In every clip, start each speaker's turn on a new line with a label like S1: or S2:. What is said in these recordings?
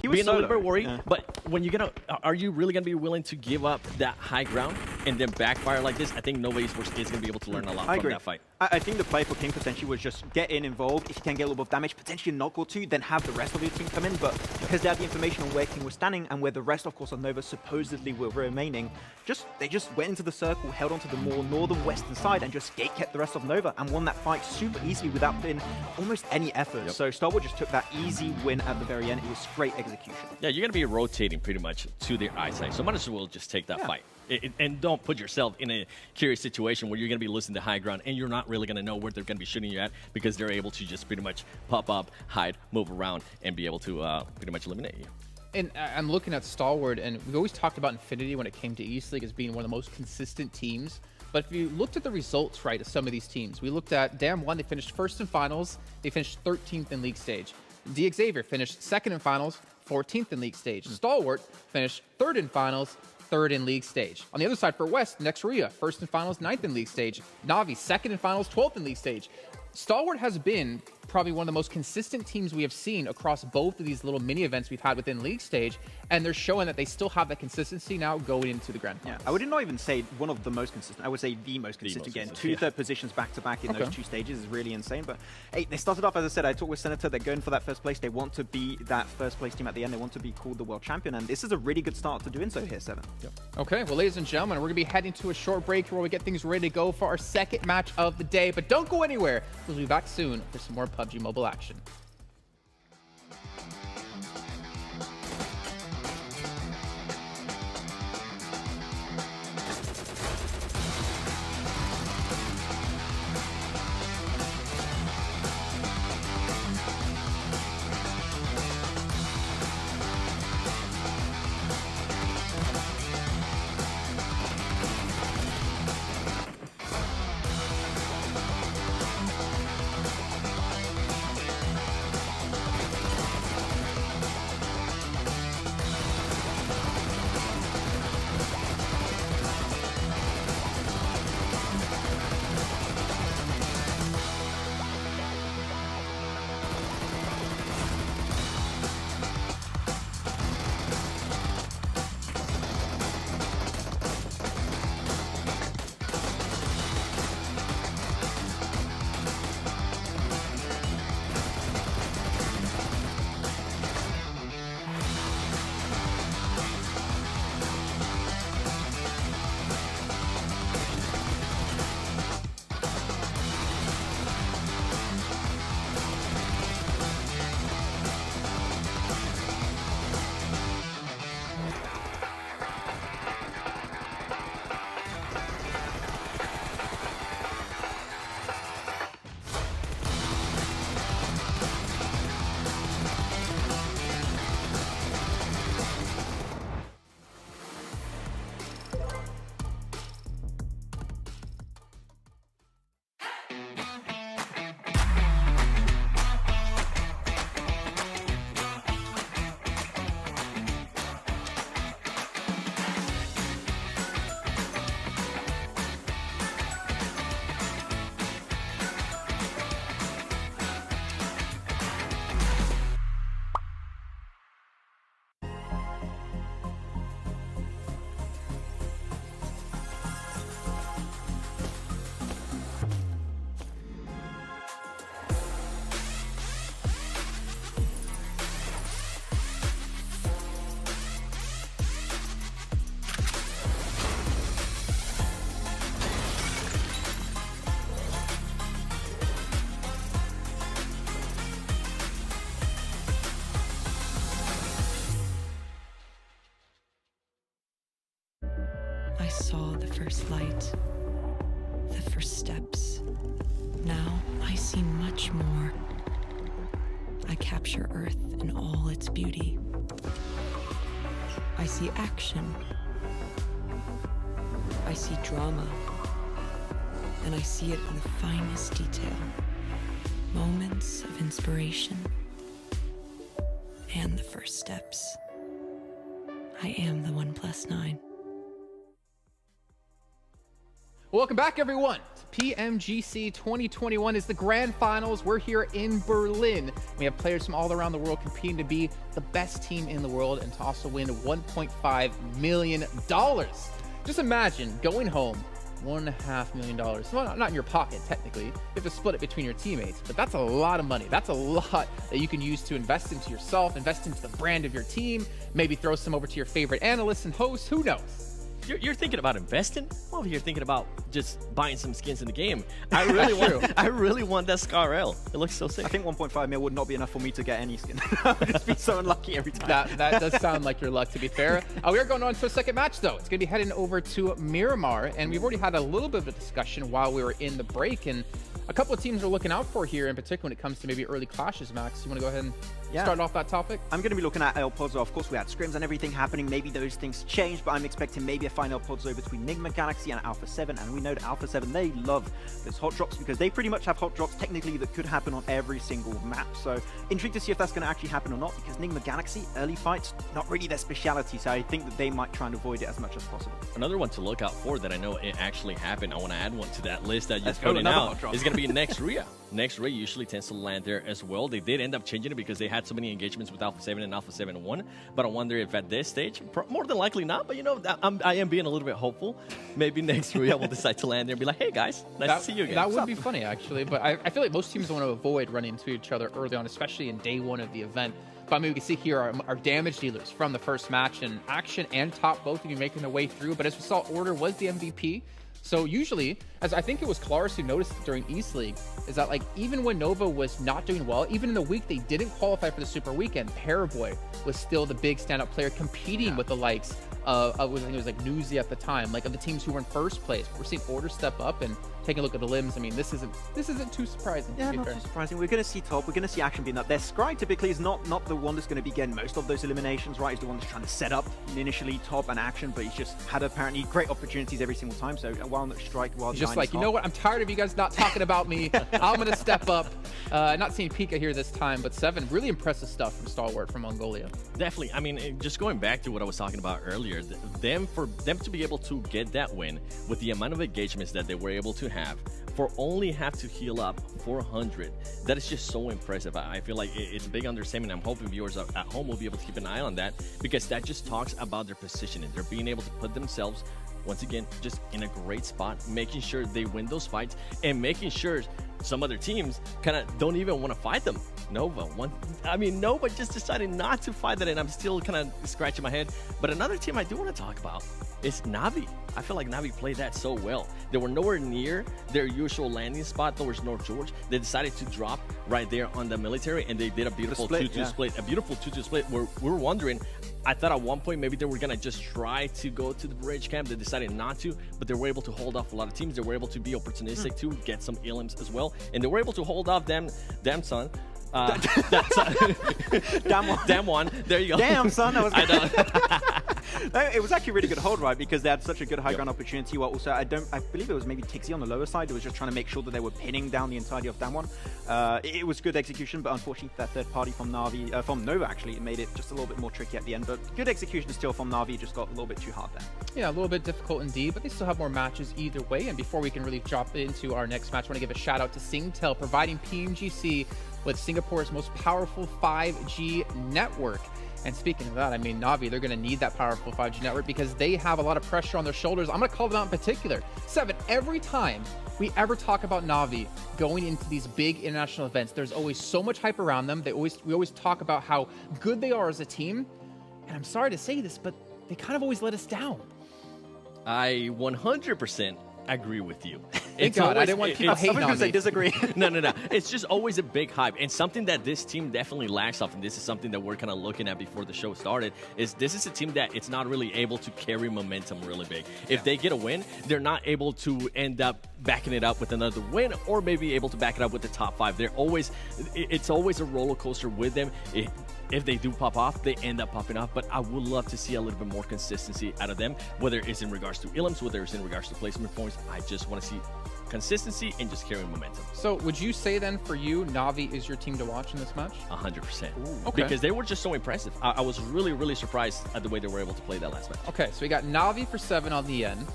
S1: being a little bit worried.
S2: Yeah.
S1: But when you are you really going to be willing to give up that high ground and then backfire like this? I think nobody's is going to be able to learn a lot from that fight.
S2: I think the play for King potentially was just get involved. If you can get a little bit of damage, potentially a knock or two, then have the rest of your team come in. But because they had the information on where King was standing and where the rest, of course, of Nova supposedly were remaining, they just went into the circle, held onto the more northern western side, and just gate-kept the rest of Nova and won that fight super easily without putting almost any effort. So Star Wars just took that easy win at the very end. It was great execution.
S1: Yeah, you're going to be rotating pretty much to their eyesight, so might as well just take that fight. And don't put yourself in a curious situation where you're going to be losing the high ground and you're not really going to know where they're going to be shooting you at, because they're able to just pretty much pop up, hide, move around, and be able to pretty much eliminate you.
S3: And I'm looking at Stalwart, and we've always talked about Infinity when it came to East League as being one of the most consistent teams. But if you looked at the results, right, of some of these teams, we looked at Dam1, they finished first in finals, they finished 13th in league stage. Xavier finished second in finals, 14th in league stage. Stalwart finished third in finals, third in league stage. On the other side for West, Nexria, first in finals, ninth in league stage. Navi, second in finals, 12th in league stage. Stalwart has been probably one of the most consistent teams we have seen across both of these little mini events we've had within league stage, and they're showing that they still have that consistency now going into the grand finals.
S2: I would not even say one of the most consistent. I would say the most consistent. Getting two third positions back to back in those two stages is really insane. But hey, they started off, as I said, I talked with Senator, they're going for that first place. They want to be that first place team at the end. They want to be called the world champion, and this is a really good start to doing so here, Seven.
S3: Okay, well, ladies and gentlemen, we're going to be heading to a short break where we get things ready to go for our second match of the day. But don't go anywhere. We'll be back soon for some more PUBG Mobile action.
S4: I saw the first light, the first steps. Now I see much more. I capture Earth in all its beauty. I see action. I see drama. And I see it in the finest detail. Moments of inspiration. And the first steps. I am the 1+9.
S3: Welcome back, everyone. PMGC 2021 is the grand finals. We're here in Berlin. We have players from all around the world competing to be the best team in the world and to also win $1.5 million. Just imagine going home, $1.5 million. Well, not in your pocket, technically. You have to split it between your teammates, but that's a lot of money. That's a lot that you can use to invest into yourself, invest into the brand of your team, maybe throw some over to your favorite analysts and hosts. Who knows?
S1: You're thinking about investing? I'm over here thinking about just buying some skins in the game. I really want that Scar-L. It looks so sick.
S2: I think 1.5 mil would not be enough for me to get any skin. I would just be so unlucky every time.
S3: That does sound like your luck, to be fair. We are going on to a second match, though. It's going to be heading over to Miramar, and we've already had a little bit of a discussion while we were in the break, and a couple of teams we're looking out for here, in particular when it comes to maybe early clashes. Max, you want to go ahead and start off that topic?
S2: I'm going to be looking at El Pozo. Of course, we had scrims and everything happening. Maybe those things changed, but I'm expecting maybe a final El Pozo between Nigma Galaxy and Alpha 7. And we know that Alpha 7, they love those hot drops because they pretty much have hot drops technically that could happen on every single map. So intrigued to see if that's going to actually happen or not, because Nigma Galaxy, early fights, not really their speciality. So I think that they might try and avoid it as much as possible.
S1: Another one to look out for that I know it actually happened. I want to add one to that list that you're putting out. Is going to be Next Ria. Next Ray usually tends to land there as well. They did end up changing it because they had so many engagements with Alpha 7 and Alpha 7-1. But I wonder if at this stage, more than likely not, but you know, I am being a little bit hopeful. Maybe Next Ray will decide to land there and be like, hey guys, nice to see you again.
S3: That would be funny, actually. But I feel like most teams want to avoid running into each other early on, especially in day one of the event. But I mean, we can see here our damage dealers from the first match, and Action and Top both of you making their way through. But as we saw, Order was the MVP. So usually, as I think it was Claris who noticed it during East League, is that like even when Nova was not doing well, even in the week they didn't qualify for the Super Weekend, Paraboy was still the big standout player competing with the likes of I think it was like Newsy at the time, like of the teams who were in first place. We're seeing Order step up and taking a look at the limbs. I mean, this isn't too surprising.
S2: Yeah, not too surprising. We're going to see Top. We're going to see Action being up there. Scry typically is not the one that's going to be getting most of those eliminations, right? He's the one that's trying to set up initially Top and Action, but he's just had apparently great opportunities every single time. So while not strike, while
S3: he's just like, you know what? I'm tired of you guys not talking about me. I'm going to step up. Not seeing Pika here this time, but Seven, really impressive stuff from Stalwart from Mongolia.
S1: Definitely. I mean, just going back to what I was talking about earlier, for them to be able to get that win with the amount of engagements that they were able to have, for only have to heal up 400, that is just so impressive. I feel like it's a big understatement. I'm hoping viewers at home will be able to keep an eye on that, because that just talks about their positioning. They're being able to put themselves, once again, just in a great spot, making sure they win those fights and making sure some other teams kind of don't even want to fight them. Nova just decided not to fight that, and I'm still kind of scratching my head. But another team I do want to talk about is Navi. I feel like Navi played that so well. They were nowhere near their usual landing spot towards North George. They decided to drop right there on the military, and they did a beautiful 2-2 split. A beautiful 2-2 split where we were wondering, I thought at one point maybe they were going to just try to go to the bridge camp. They decided not to, but they were able to hold off a lot of teams. They were able to be opportunistic to get some elims as well. And they were able to hold off Damn Son. Damn one. There you go.
S2: Damn son.
S1: I know.
S2: It was actually a really good hold, right? Because they had such a good high ground opportunity. While also, I believe it was maybe Tixie on the lower side. It was just trying to make sure that they were pinning down the entirety of Damwon. It was good execution, but unfortunately, that third party from Na'Vi, from Nova actually, it made it just a little bit more tricky at the end. But good execution still from Na'Vi. Just got a little bit too hard there.
S3: Yeah, a little bit difficult indeed, but they still have more matches either way. And before we can really drop into our next match, I want to give a shout out to Singtel, providing PMGC with Singapore's most powerful 5G network. And speaking of that, I mean, Na'Vi, they're going to need that powerful 5G network because they have a lot of pressure on their shoulders. I'm going to call them out in particular. Seven, every time we ever talk about Na'Vi going into these big international events, there's always so much hype around them. We always talk about how good they are as a team. And I'm sorry to say this, but they kind of always let us down.
S1: I 100% agree with you.
S3: Thank God, I didn't want people hating on me.
S2: Disagree.
S1: No. It's just always a big hype, and something that this team definitely lacks of, and this is something that we're kind of looking at before the show started, is this is a team that it's not really able to carry momentum really big. If they get a win, they're not able to end up backing it up with another win, or maybe able to back it up with the top 5. It's always a roller coaster with them. If they do pop off, they end up popping off. But I would love to see a little bit more consistency out of them, whether it's in regards to elims, whether it's in regards to placement points. I just want to see consistency and just carrying momentum.
S3: So would you say then for you, Na'Vi is your team to watch in this match?
S1: 100%.
S3: Okay.
S1: Because they were just so impressive. I was really, really surprised at the way they were able to play that last match.
S3: Okay, so we got Na'Vi for 7 on the end.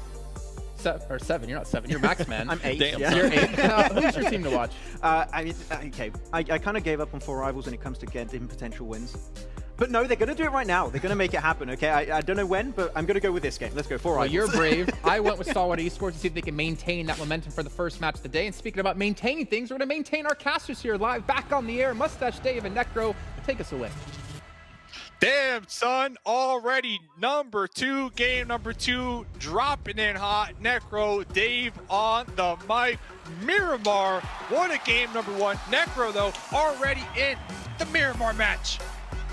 S3: seven. You're not seven. You're Max, man.
S2: I'm 8.
S1: Damn,
S2: Yeah.
S3: You're 8. Who's your team to watch?
S2: Okay. I kind of gave up on 4 Rivals when it comes to getting potential wins. But no, they're going to do it right now. They're going to make it happen, okay? I don't know when, but I'm going to go with this game. Let's go, 4
S3: Well,
S2: Rivals.
S3: you're brave. I went with Stalwart Esports to see if they can maintain that momentum for the first match of the day. And speaking about maintaining things, we're going to maintain our casters here live, back on the air. Mustache Dave and Necro, take us away.
S5: Damn, son, already game number 2, dropping in hot. Necro, Dave on the mic. Miramar, what a game number 1. Necro, though, already in the Miramar match.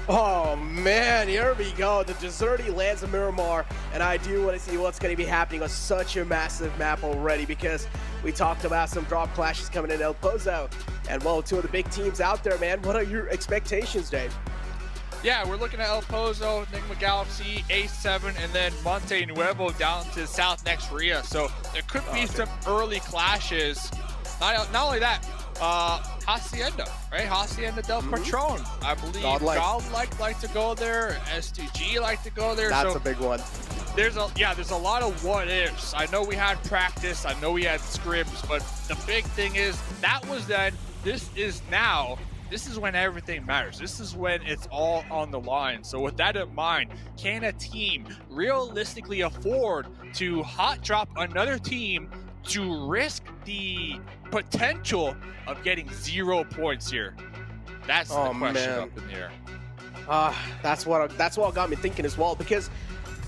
S6: Oh man, here we go. The Deserty lands a Miramar, and I do want to see what's going to be happening on such a massive map already, because we talked about some drop clashes coming in El Pozo. And well, 2 of the big teams out there, man. What are your expectations, Dave?
S5: Yeah, we're looking at El Pozo, Enigma Galaxy, A7, and then Monte Nuevo down to South next Ria. So there could be some early clashes. Not only that, Hacienda, right? Hacienda del Patron. I believe Godlike like to go there, STG like to go there.
S6: That's
S5: so
S6: a big one.
S5: There's a lot of what ifs. I know we had practice, I know we had scrims, but the big thing is that was then, this is now. This is when everything matters. This is when it's all on the line. So with that in mind, can a team realistically afford to hot drop another team to risk the potential of getting 0 points here? That's the question up in the air.
S6: That's what got me thinking as well, because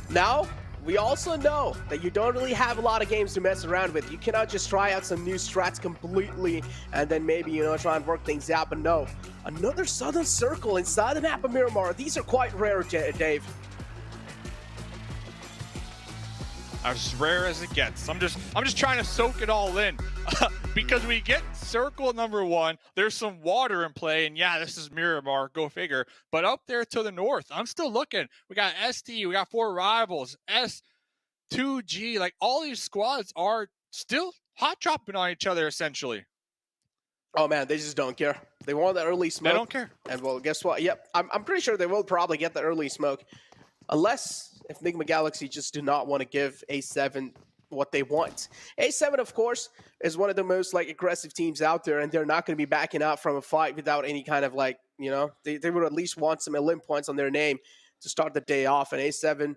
S6: now we also know that you don't really have a lot of games to mess around with. You cannot just try out some new strats completely and then maybe, try and work things out. But no, another Southern Circle inside the map of Miramar. These are quite rare, Dave.
S5: As rare as it gets. I'm just trying to soak it all in. Because we get circle number 1, there's some water in play, and yeah, this is Miramar, go figure. But up there to the north, I'm still looking. We got ST, we got 4 Rivals, S2G, like all these squads are still hot dropping on each other essentially.
S6: Oh man, they just don't care. They want the early smoke.
S5: They don't care.
S6: And well, guess what? Yep, I'm pretty sure they will probably get the early smoke. Unless if Enigma Galaxy just do not want to give A7 what they want. A7, of course, is one of the most aggressive teams out there, and they're not going to be backing out from a fight without any kind of they would at least want some elim points on their name to start the day off. And A7,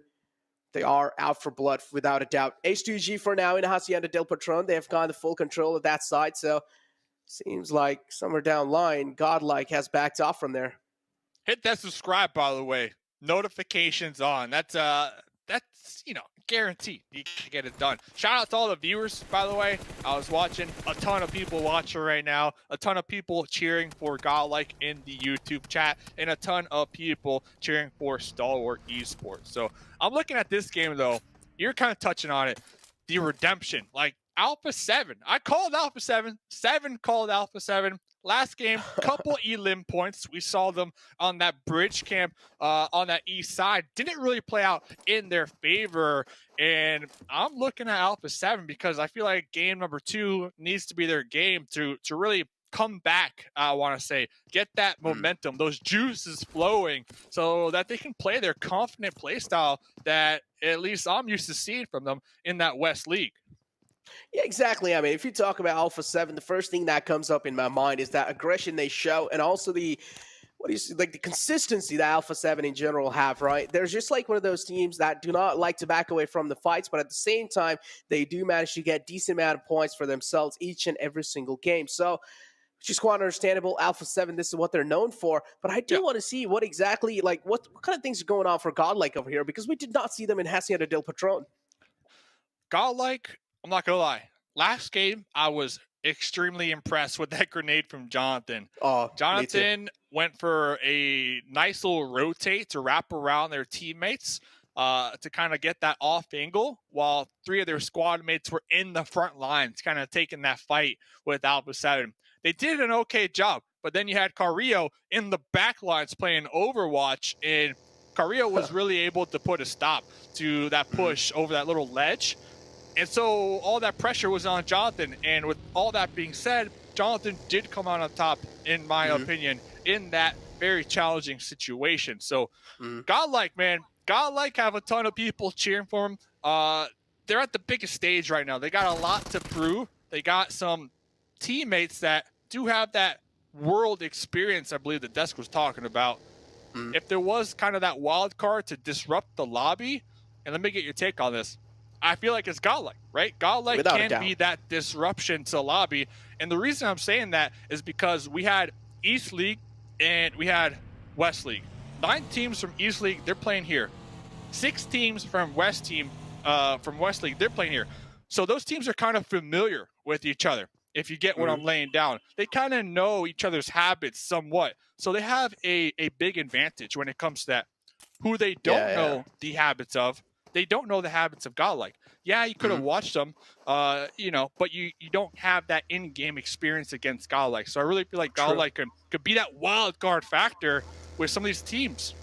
S6: they are out for blood without a doubt. H2G for now in Hacienda del Patron, they have gone to full control of that side, so seems like somewhere down line, Godlike has backed off from there.
S5: Hit that subscribe, by the way. Notifications on. That's guaranteed you can get it done. Shout out to all the viewers, by the way. I was watching a ton of people watching right now, a ton of people cheering for Godlike in the YouTube chat, and a ton of people cheering for Stalwart Esports. So I'm looking at this game though. You're kind of touching on it. The redemption, Alpha 7. I called Alpha 7. 7 called Alpha 7. Last game, couple elim points. We saw them on that bridge camp on that east side. Didn't really play out in their favor. And I'm looking at Alpha 7 because I feel like game number 2 needs to be their game to really come back, I want to say. Get that momentum, those juices flowing so that they can play their confident play style that at least I'm used to seeing from them in that West League.
S6: Yeah, exactly. I mean, if you talk about Alpha 7, the first thing that comes up in my mind is that aggression they show, and also the the consistency that Alpha 7 in general have, right? They're just one of those teams that do not like to back away from the fights, but at the same time, they do manage to get decent amount of points for themselves each and every single game. So, just quite understandable. Alpha 7, this is what they're known for, but I do want to see what exactly, what kind of things are going on for Godlike over here, because we did not see them in Hacienda del Patron.
S5: Godlike, I'm not gonna lie. Last game, I was extremely impressed with that grenade from Jonathan.
S6: Oh,
S5: Jonathan went for a nice little rotate to wrap around their teammates to kind of get that off angle, while 3 of their squad mates were in the front lines, kind of taking that fight with Alpha 7. They did an okay job, but then you had Carrillo in the back lines playing Overwatch, and Carrillo was really able to put a stop to that push over that little ledge. And so all that pressure was on Jonathan. And with all that being said, Jonathan did come out on top, in my opinion, in that very challenging situation. So Godlike, man, Godlike have a ton of people cheering for him. they're at the biggest stage right now. They got a lot to prove. They got some teammates that do have that world experience, I believe the desk was talking about. If there was kind of that wild card to disrupt the lobby, and let me get your take on this, I feel like it's Godlike, right? Godlike can be that disruption to the lobby. And the reason I'm saying that is because we had East League and we had West League. 9 teams from East League, they're playing here. 6 teams from West League, they're playing here. So those teams are kind of familiar with each other, if you get what I'm laying down. They kind of know each other's habits somewhat. So they have a big advantage when it comes to that. Who they don't know the habits of, they don't know the habits of Godlike. Yeah, you could have watched them, but you don't have that in-game experience against Godlike. So I really feel like Godlike could be that wild card factor with some of these teams.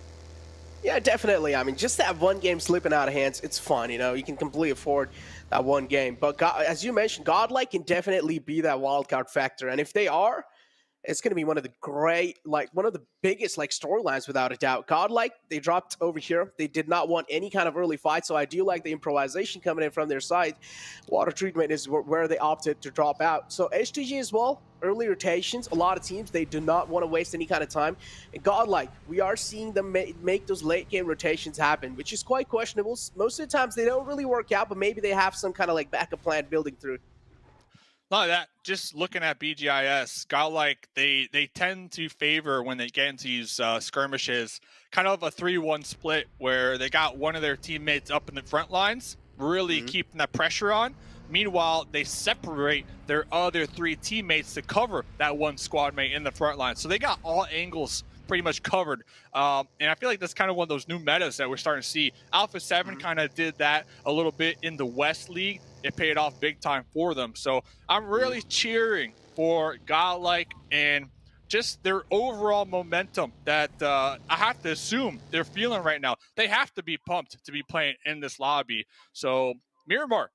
S6: Yeah, definitely. I mean, just that one game slipping out of hands, it's fun. You can completely afford that one game. But as you mentioned, Godlike can definitely be that wild card factor. And if they are, it's going to be one of the biggest storylines without a doubt. Godlike, they dropped over here. They did not want any kind of early fight, so I do like the improvisation coming in from their side. Water treatment is where they opted to drop out. So HTG as well, early rotations. A lot of teams, they do not want to waste any kind of time. And Godlike, we are seeing them make those late game rotations happen, which is quite questionable. Most of the times they don't really work out, but maybe they have some kind of backup plan building through.
S5: Not that, just looking at BGIS, Godlike, they tend to favor when they get into these skirmishes, kind of a 3-1 split where they got one of their teammates up in the front lines, really keeping that pressure on. Meanwhile, they separate their other 3 teammates to cover that one squad mate in the front line. So they got all angles pretty much covered. And I feel like that's kind of one of those new metas that we're starting to see. Alpha 7 kind of did that a little bit in the West League. It paid off big time for them. So I'm really cheering for Godlike and just their overall momentum that I have to assume they're feeling right now. They have to be pumped to be playing in this lobby. So Miramar,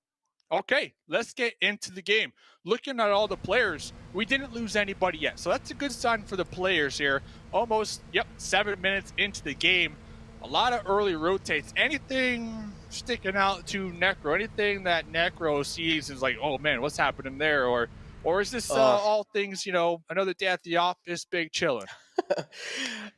S5: okay, let's get into the game. Looking at all the players, we didn't lose anybody yet. So that's a good sign for the players here. Almost, 7 minutes into the game. A lot of early rotates. Anything sticking out to Necro? Anything that Necro sees is like, oh man, what's happening there? Or is this all things, another day at the office, big chilling?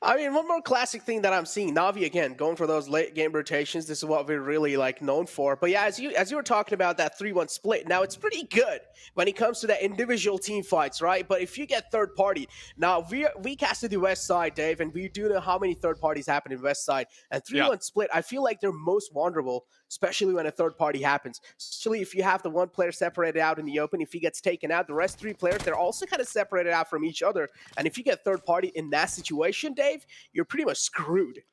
S6: I mean, one more classic thing that I'm seeing, Navi again going for those late game rotations. This is what we're really known for. But yeah, as you were talking about that 3-1 split, now it's pretty good when it comes to the individual team fights, right? But if you get third party, now we casted the West Side, Dave, and we do know how many third parties happen in West Side. And 3-1 split, I feel like they're most vulnerable, especially when a third party happens. Especially if you have the one player separated out in the open, if he gets taken out, the rest 3 players, they're also kind of separated out from each other. And if you get third party in that situation, Dave, you're pretty much screwed.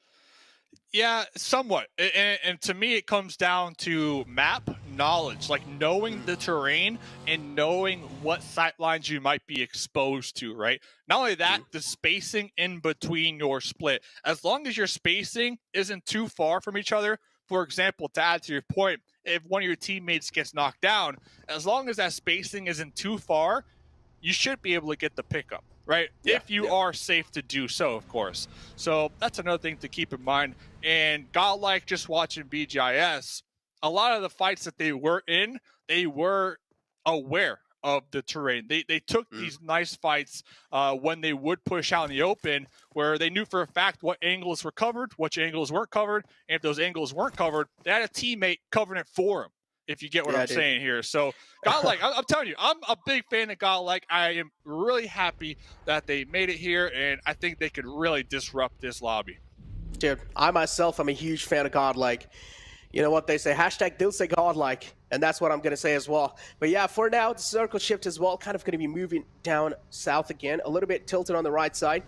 S5: Yeah, somewhat. And to me, it comes down to map knowledge, like knowing the terrain and knowing what sight lines you might be exposed to, right? Not only that, the spacing in between your split. As long as your spacing isn't too far from each other, for example, to add to your point, if one of your teammates gets knocked down, as long as that spacing isn't too far, you should be able to get the pickup, right? If you are safe to do so, of course. So that's another thing to keep in mind. And Godlike, just watching BGIS, a lot of the fights that they were in, they were aware of the terrain. They took these nice fights when they would push out in the open, where they knew for a fact what angles were covered, which angles weren't covered, and if those angles weren't covered, they had a teammate covering it for them, if you get what I'm saying here. So Godlike, I'm telling you, I'm a big fan of Godlike. I am really happy that they made it here, and I think they could really disrupt this lobby.
S6: Dude, I myself am a huge fan of Godlike. You know what they say, hashtag they'll say Godlike, and that's what I'm going to say as well. But yeah, for now, the circle shift as well, kind of going to be moving down south again, a little bit tilted on the right side,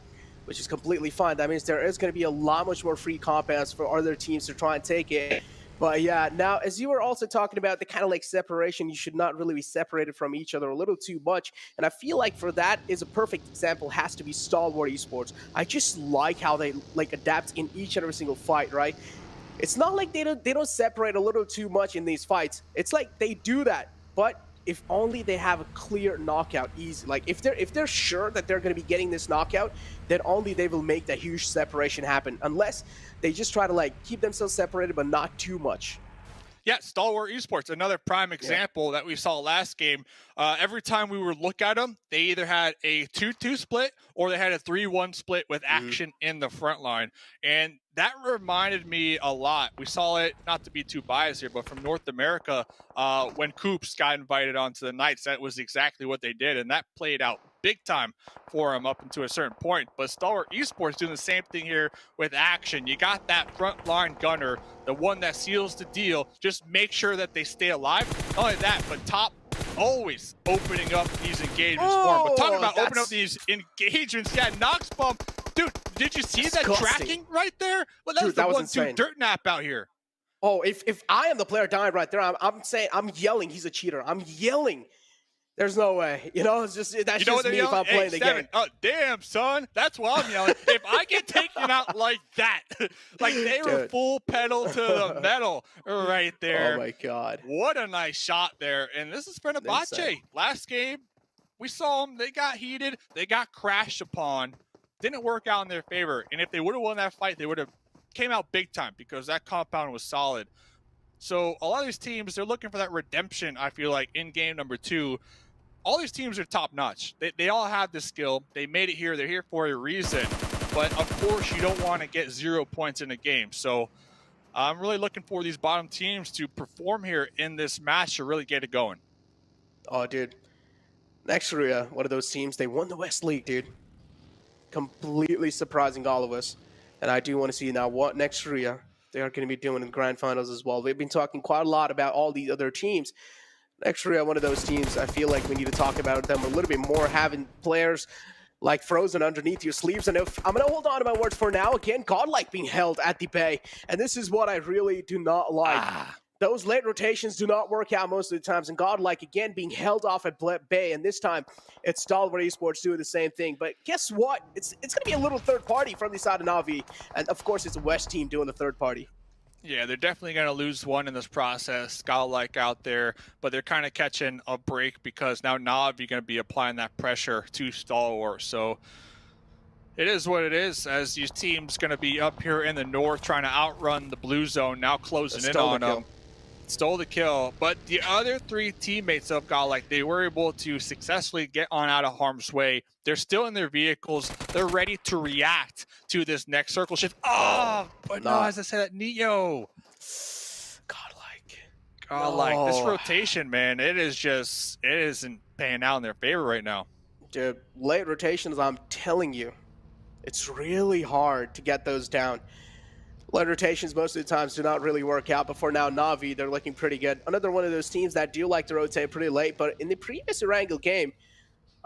S6: which is completely fine. That means there is going to be a lot much more free compounds for other teams to try and take it. But yeah, now, as you were also talking about the kind of separation, you should not really be separated from each other a little too much. And I feel like for that is a perfect example has to be Stalwart Esports. I just like how they adapt in each and every single fight, right? It's not like they don't separate a little too much in these fights. It's like they do that, but if only they have a clear knockout easy. Like if they're sure that they're going to be getting this knockout, then only they will make that huge separation happen. Unless they just try to keep themselves separated, but not too much.
S5: Yeah, Stalwart Esports, another prime example that we saw last game. Every time we would look at them, they either had a 2-2 split or they had a 3-1 split with action in the front line. And that reminded me a lot. We saw it, not to be too biased here, but from North America, when Coops got invited onto the Knights, that was exactly what they did. And that played out big time for him up until a certain point. But Stalwart Esports doing the same thing here with action. You got that front line gunner, the one that seals the deal. Just make sure that they stay alive. Not only that, but Top always opening up these engagements for him. But talking about opening up these engagements, yeah, Nox Bomb. Dude, did you see that tracking right there? Well, that was the 1-2 dirt nap out here.
S6: Oh, if I am the player dying right there, I'm saying, I'm yelling he's a cheater. I'm yelling. There's no way. You know, it's just, that's just me if I'm playing the game.
S5: Oh, damn, son. That's why I'm yelling. If I get taken out like that, like they were full pedal to the metal right there.
S6: Oh, my God.
S5: What a nice shot there. And this is Fenerbahce. Last game, we saw them. They got heated. They got crashed upon. Didn't work out in their favor. And if they would have won that fight, they would have came out big time because that compound was solid. So a lot of these teams, they're looking for that redemption, I feel like, in game number 2. All these teams are top-notch. They all have the skill. They made it here. They're here for a reason. But, of course, you don't want to get 0 points in a game. So I'm really looking for these bottom teams to perform here in this match to really get it going.
S6: Oh, dude. Nextria, one of those teams, they won the West League, dude. Completely surprising all of us. And I do want to see now what Nextria they are going to be doing in the grand finals as well. We've been talking quite a lot about all these other teams. Nextria, one of those teams, I feel like we need to talk about them a little bit more, having players like frozen underneath your sleeves. And if I'm going to hold on to my words for now, again, Godlike being held at the bay. And this is what I really do not like. Those late rotations do not work out most of the times. And Godlike, again, being held off at bay. And this time, it's Stalwart Esports doing the same thing. But guess what? It's going to be a little third party from the side of Na'Vi. And, of course, it's a West team doing the third party.
S5: Yeah, they're definitely going to lose one in this process. Godlike out there, but they're kind of catching a break because now Na'Vi going to be applying that pressure to Stalwart. So it is what it is, as these teams going to be up here in the north trying to outrun the blue zone, now closing in on them. Stole the kill, but the other 3 teammates of Godlike, they were able to successfully get on out of harm's way. They're still in their vehicles. They're ready to react to this next circle shift. Oh, but no, as I said, Neo. Godlike. This rotation, man, it isn't paying out in their favor right now.
S6: Dude, late rotations, I'm telling you, it's really hard to get those down. Late rotations most of the times do not really work out, but for now, Na'Vi, they're looking pretty good. Another one of those teams that do like to rotate pretty late, but in the previous Erangel game,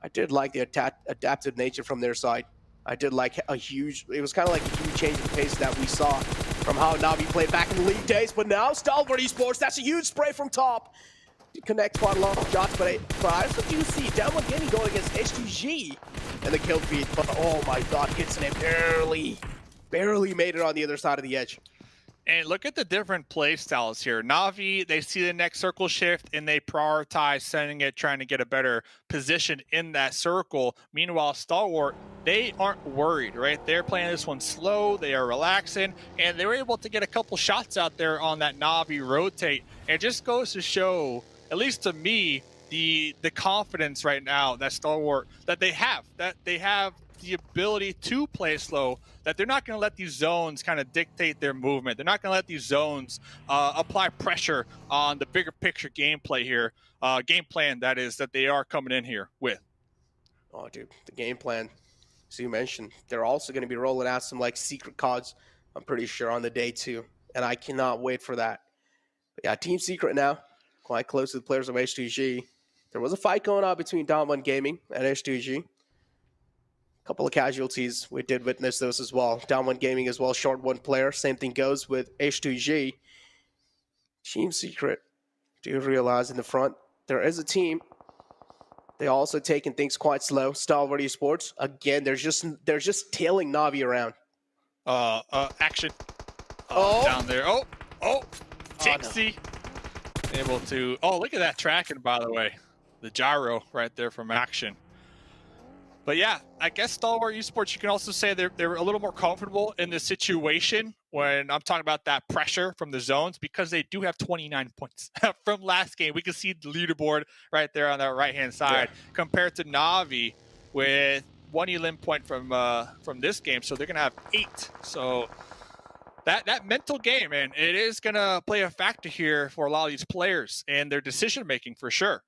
S6: I did like the adaptive nature from their side. I did like it was kind of like a huge change in the pace that we saw from how Na'Vi played back in the league days, but now Stalwart Esports, that's a huge spray from Top. Connect quite a lot of shots, but I also do see Downward Gaming going against H2G and the kill feed, but oh my God, Kitson barely made it on the other side of the edge.
S5: And look at the different play styles here. Na'Vi, they see the next circle shift and they prioritize sending it, trying to get a better position in that circle. Meanwhile, Stalwart, they aren't worried, right? They're playing this one slow, they are relaxing, and they were able to get a couple shots out there on that Na'Vi rotate. And it just goes to show, at least to me, the confidence right now that Stalwart, that they have the ability to play slow, that they're not going to let these zones kind of dictate their movement. They're not going to let these zones apply pressure on the bigger picture gameplay here, game plan that is, that they are coming in here with.
S6: Oh, dude, the game plan, as you mentioned, they're also going to be rolling out some like secret CODs, I'm pretty sure, on the day 2, and I cannot wait for that. But yeah, Team Secret now, quite close to the players of H2G. There was a fight going on between Down1 Gaming and H2G. Couple of casualties, we did witness those as well. Down1 Gaming as well, short 1 player. Same thing goes with H2G. Team Secret, do you realize in the front, there is a team. They're also taking things quite slow. Stalwart Esports, again, they're just tailing Na'Vi around.
S5: Action. Down there. Tixie. No. Able to, look at that tracking, by the way. The gyro right there from Action. But yeah, I guess Stalwart Esports, you can also say they're a little more comfortable in this situation when I'm talking about that pressure from the zones, because they do have 29 points from last game. We can see the leaderboard right there on that right-hand side compared to Na'Vi with 1 elim point from this game. So they're going to have 8. So that mental game, and it is going to play a factor here for a lot of these players and their decision-making for sure.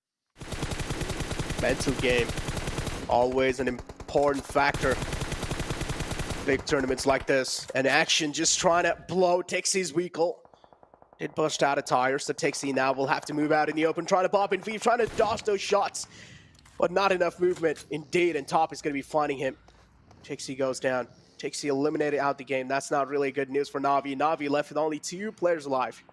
S6: Mental game. Always an important factor. Big tournaments like this. And Action just trying to blow Tixie's Weekle. Did bust out of tires, so Tixie now will have to move out in the open, trying to pop in Vive, trying to dodge those shots. But not enough movement indeed, and Top is going to be finding him. Tixie goes down. Tixie eliminated out the game. That's not really good news for Na'Vi. Na'Vi left with only 2 players alive.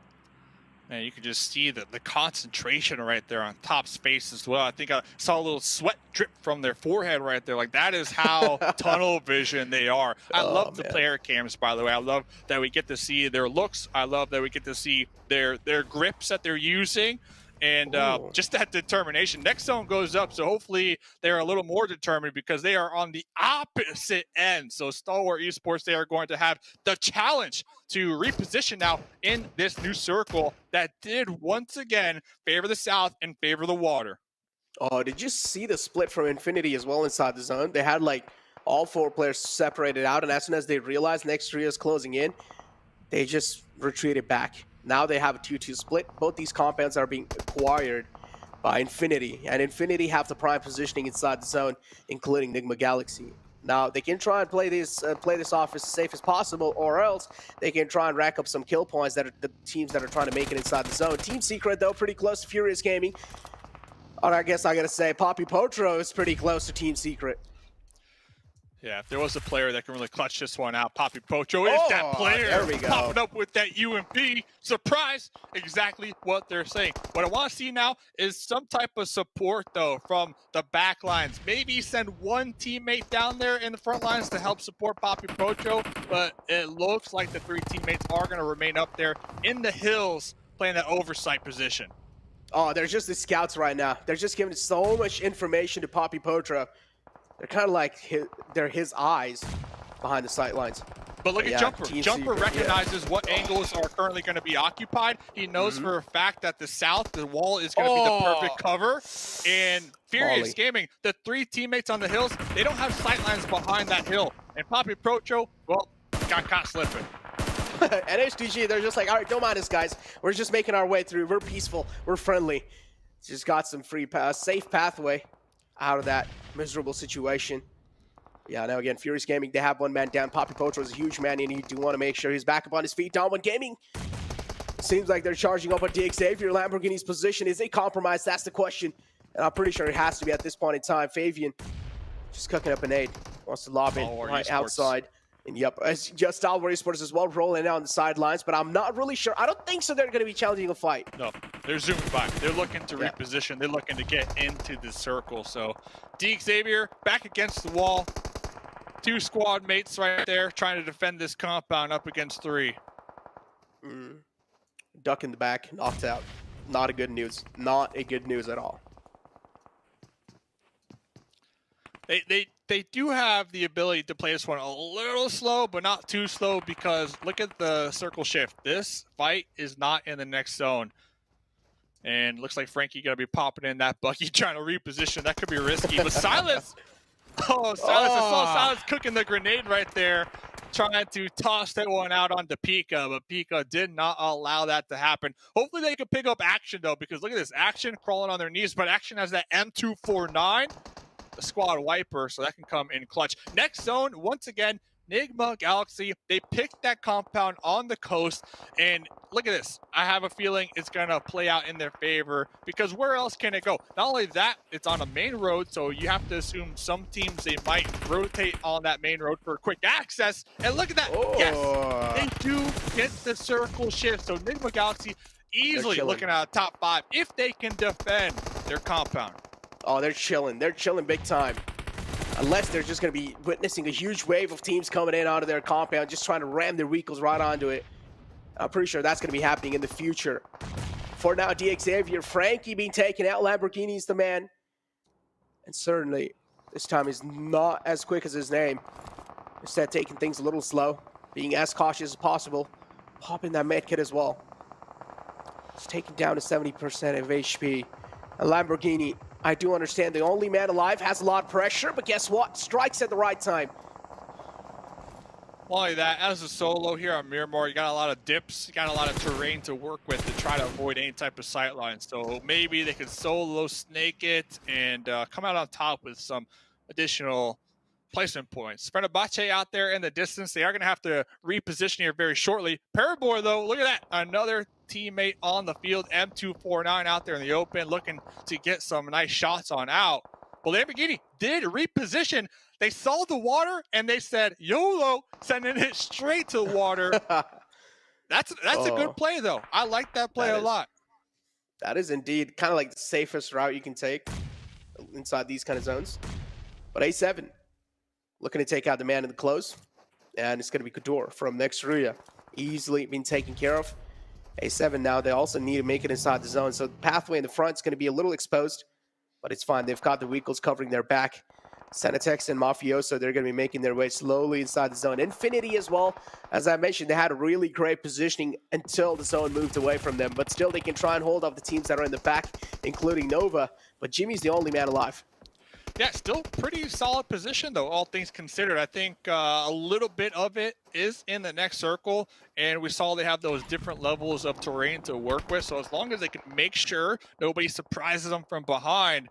S5: And you can just see the concentration right there on Top space as well. I think I saw a little sweat drip from their forehead right there. Like, that is how tunnel vision they are. I love the player cams, by the way. I love that we get to see their looks. I love that we get to see their grips that they're using. And just that determination. Next zone goes up, so hopefully they're a little more determined because they are on the opposite end. So Stalwart Esports, they are going to have the challenge to reposition now in this new circle that did once again favor the south and favor the water.
S6: Oh, did you see the split from Infinity as well inside the zone? They had like all 4 players separated out, and as soon as they realized next trio is closing in, they just retreated back. Now they have a 2-2 split. Both these compounds are being acquired by Infinity, and Infinity have the prime positioning inside the zone, including Enigma Galaxy. Now they can try and play this off as safe as possible, or else they can try and rack up some kill points that are the teams that are trying to make it inside the zone. Team Secret, though, pretty close to Furious Gaming. Or I guess I gotta say, Poppy Potro is pretty close to Team Secret.
S5: Yeah, if there was a player that can really clutch this one out, Poppy Pocho is that player.
S6: There we go.
S5: Popping up with that UMP. Surprise! Exactly what they're saying. What I want to see now is some type of support, though, from the back lines. Maybe send one teammate down there in the front lines to help support Poppy Pocho, but it looks like the 3 teammates are going to remain up there in the hills playing that oversight position.
S6: Oh, they're just the scouts right now. They're just giving so much information to Poppy Potro. They're kind of like they're his eyes behind the sight lines.
S5: But look at Jumper. Jumper recognizes what angles are currently going to be occupied. He knows for a fact that the wall is going to be the perfect cover. And Furious Gaming, the 3 teammates on the hills, they don't have sight lines behind that hill. And Poppy Procho, well, got caught slipping.
S6: At HDG, they're just like, all right, don't mind us, guys. We're just making our way through. We're peaceful. We're friendly. Just got some free safe pathway out of that miserable situation. Yeah, now again, Furious Gaming, they have 1 man down. Poppy Potro is a huge man, and you do want to make sure he's back up on his feet. Down 1 Gaming. Seems like they're charging up on DX Xavier. Lamborghini's position. Is it compromised? That's the question. And I'm pretty sure it has to be at this point in time. Fabian just cooking up an aid. Wants to lob in right outside. And yep, it's just Stalwart Esports as well, rolling out on the sidelines, but I'm not really sure. I don't think so they're going to be challenging a fight.
S5: No, they're zooming back. They're looking to reposition. They're looking to get into the circle. So DX Xavier back against the wall. 2 squad mates right there trying to defend this compound up against 3.
S6: Duck in the back, knocked out. Not a good news. Not a good news at all.
S5: They do have the ability to play this one a little slow, but not too slow, because look at the circle shift. This fight is not in the next zone. And looks like Frankie going to be popping in that Bucky trying to reposition. That could be risky. But Silas, I saw Silas cooking the grenade right there, trying to toss that one out onto Pika, but Pika did not allow that to happen. Hopefully they can pick up Action, though, because look at this. Action crawling on their knees, but Action has that M249. The squad wiper, so that can come in clutch. Next zone, once again, Enigma Galaxy. They picked that compound on the coast, and look at this. I have a feeling it's going to play out in their favor, because where else can it go? Not only that, it's on a main road, so you have to assume some teams, they might rotate on that main road for quick access. And look at that. Yes, they do get the circle shift. So Enigma Galaxy easily looking at a top 5 if they can defend their compound.
S6: Oh, they're chilling. They're chilling big time. Unless they're just going to be witnessing a huge wave of teams coming in out of their compound, just trying to ram their vehicles right onto it. I'm pretty sure that's going to be happening in the future. For now, DX Xavier, Frankie being taken out. Lamborghini's the man. And certainly, This time is not as quick as his name. Instead, taking things a little slow, being as cautious as possible, popping that medkit as well. It's taken down to 70% of HP. And Lamborghini, I do understand the only man alive has a lot of pressure, but guess what? Strikes at the right time.
S5: Not only that, as a solo here on Miramar, you got a lot of dips, you got a lot of terrain to work with to try to avoid any type of sightline. So maybe they could solo snake it and come out on top with some additional placement points. Fenerbahce out there in the distance. They are going to have to reposition here very shortly. Parabor, though, look at that. Another teammate on the field. M249 out there in the open, looking to get some nice shots on out. Well, Lamborghini did reposition. They saw the water, and they said, YOLO, sending it straight to the water. That's a good play, though. I like that play a lot.
S6: That is indeed kind of like the safest route you can take inside these kind of zones. But A7 looking to take out the man in the close. And it's going to be Kador from Nextruya. Easily being taken care of. A7 now, they also need to make it inside the zone. So the pathway in the front is going to be a little exposed. But it's fine. They've got the Weakles covering their back. Senatex and Mafioso, they're going to be making their way slowly inside the zone. Infinity as well. As I mentioned, they had a really great positioning until the zone moved away from them. But still, they can try and hold off the teams that are in the back, including Nova. But Jimmy's the only man alive.
S5: Yeah, still pretty solid position, though, all things considered. I think a little bit of it is in the next circle, and we saw they have those different levels of terrain to work with. So as long as they can make sure nobody surprises them from behind,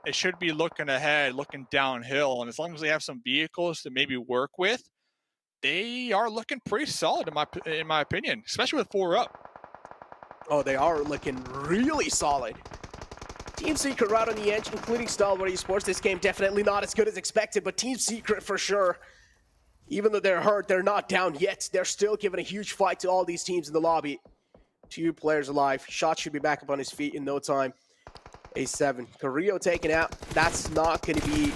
S5: they should be looking ahead, looking downhill. And as long as they have some vehicles to maybe work with, they are looking pretty solid, in my opinion, especially with 4 up.
S6: Oh, they are looking really solid. Team Secret right on the edge, including Stalwart Esports. This game definitely not as good as expected, but Team Secret for sure. Even though they're hurt, they're not down yet. They're still giving a huge fight to all these teams in the lobby. 2 players alive. Shot should be back up on his feet in no time. A7. Carrillo taken out. That's not going to be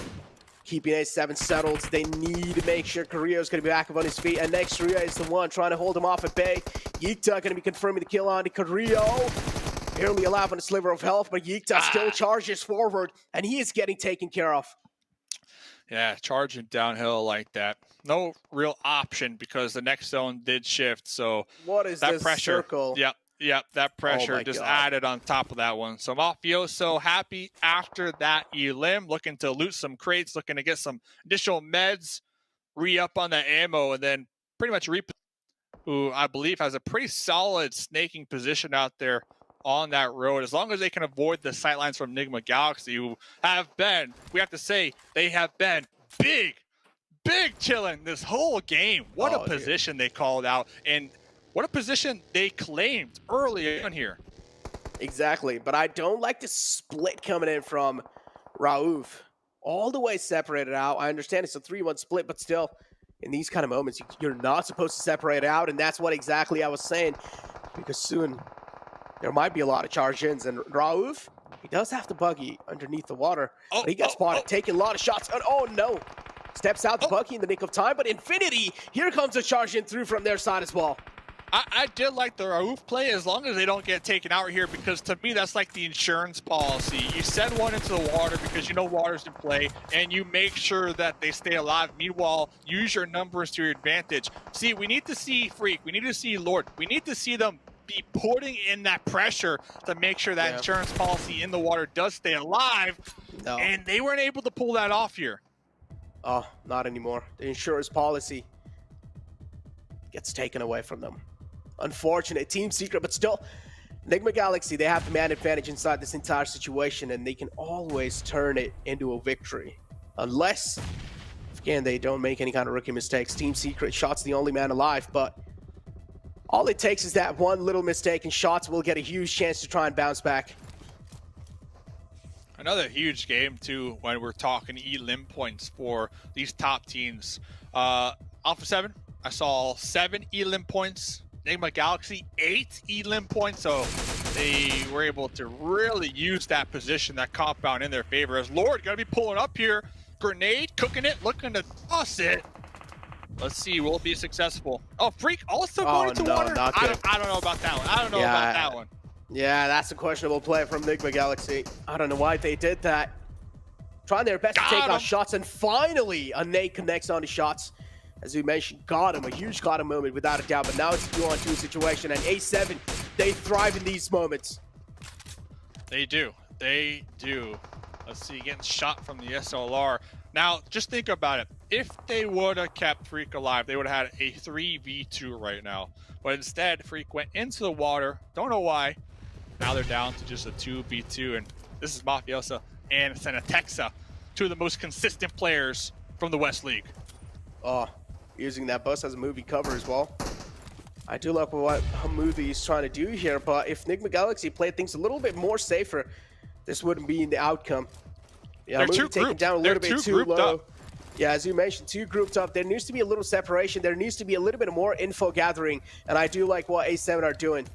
S6: keeping A7 settled. They need to make sure Carrillo's going to be back up on his feet. And Nextruya is the one trying to hold him off at bay. Yikta going to be confirming the kill on to Carrillo. Barely alive on a sliver of health, but Yikta still charges forward, and he is getting taken care of.
S5: Yeah, charging downhill like that. No real option because the next zone did shift. So
S6: what is
S5: that
S6: this
S5: pressure?
S6: circle?
S5: Yep, that pressure just
S6: God.
S5: added on top of that one. So Mafioso happy after that elim, looking to loot some crates, looking to get some additional meds, re-up on the ammo, and then pretty much who I believe has a pretty solid snaking position out there on that road. As long as they can avoid the sightlines from Enigma Galaxy, who have been, we have to say, they have been big chilling this whole game. What a position they called out, and what a position they claimed early on here.
S6: Exactly, but I don't like the split coming in from Raouf. All the way separated out. I understand it's a 3-1 split, but still, in these kind of moments, you're not supposed to separate out, and that's what exactly I was saying, because soon there might be a lot of charge-ins, and Raouf, he does have the buggy underneath the water, but he got spotted, taking a lot of shots, and oh no! Steps out the buggy in the nick of time, but Infinity, here comes a charge-in through from their side as well.
S5: I did like the Raouf play as long as they don't get taken out here, because to me that's like the insurance policy. You send one into the water because you know water's in play, and you make sure that they stay alive. Meanwhile, use your numbers to your advantage. See, we need to see Freak, we need to see Lord, we need to see them be putting in that pressure to make sure that insurance policy in the water does stay alive, and they weren't able to pull that off here.
S6: Oh, not anymore. The insurance policy gets taken away from them. Unfortunate. Team Secret, but still, Enigma Galaxy, they have the man advantage inside this entire situation, and they can always turn it into a victory. Unless, again, they don't make any kind of rookie mistakes. Team Secret, Shots the only man alive, but all it takes is that one little mistake, and Shots will get a huge chance to try and bounce back.
S5: Another huge game, too, when we're talking elim points for these top teams. Alpha 7, I saw 7 elim points. Enigma Galaxy, 8 elim points, so they were able to really use that position, that compound in their favor. As Lord gonna be pulling up here, grenade, cooking it, looking to toss it. Let's see, will it be successful? Oh, Freak also going into water? I don't know about that one. I don't know about that one.
S6: Yeah, that's a questionable play from Enigma Galaxy. I don't know why they did that. trying their best to take
S5: Got
S6: out
S5: him.
S6: shots, and finally a nade connects on the shots. As we mentioned, got him, a huge got him moment without a doubt, but now it's a 2-on-2 situation, and A7, they thrive in these moments.
S5: They do. They do. Let's see, getting shot from the SLR. Now, just think about it. If they would have kept Freak alive, they would have had a 3v2 right now. But instead, Freak went into the water. Don't know why. Now they're down to just a 2v2, and this is Mafioso and Senatexa, two of the most consistent players from the West League.
S6: Oh, using that bus as a movie cover as well. I do like what Hamoudi is trying to do here, but if Enigma Galaxy played things a little bit more safer, this wouldn't be the outcome. Yeah,
S5: They're
S6: Hamoudi
S5: too
S6: taken
S5: grouped.
S6: down a little
S5: They're
S6: bit
S5: too
S6: too
S5: grouped
S6: low.
S5: up.
S6: Yeah, as you mentioned, too grouped up. There needs to be a little separation. There needs to be a little bit more info gathering, and I do like what A7 are doing.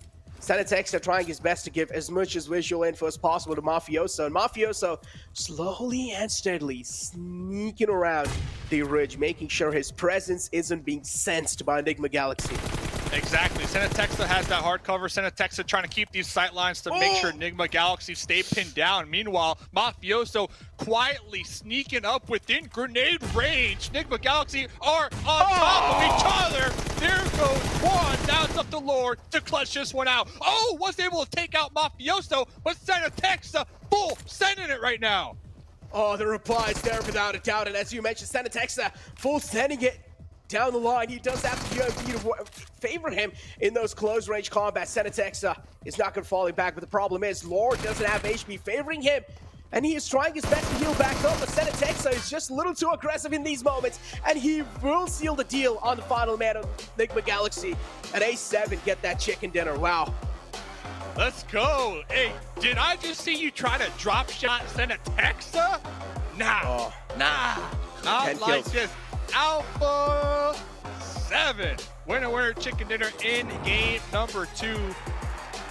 S6: Senatex are trying his best to give as much as visual info as possible to Mafioso, and Mafioso slowly and steadily sneaking around the ridge, making sure his presence isn't being sensed by Enigma Galaxy.
S5: Exactly. Senatexa has that hard cover. Senatexa trying to keep these sight lines to make sure Enigma Galaxy stay pinned down. Meanwhile, Mafioso quietly sneaking up within grenade range. Enigma Galaxy are on top of each other. There goes one. Now it's up to Lord to clutch this one out. Oh, was able to take out Mafioso, but Senatexa full sending it right now.
S6: Oh, the reply is there without a doubt, and as you mentioned, Senatexa full sending it down the line. He does have the UMP to favor him in those close range combat. Senatexa is not going to fall back, but the problem is Lord doesn't have HP favoring him, and he is trying his best to heal back up, but Senatexa is just a little too aggressive in these moments, and he will seal the deal on the final man of Enigma Galaxy. And A7 get that chicken dinner. Wow.
S5: Let's go. Hey, did I just see you try to drop shot Senatexa? Nah, nah. Not
S6: 10
S5: like
S6: kills.
S5: this. Alpha 7. Winner, chicken dinner in game number 2.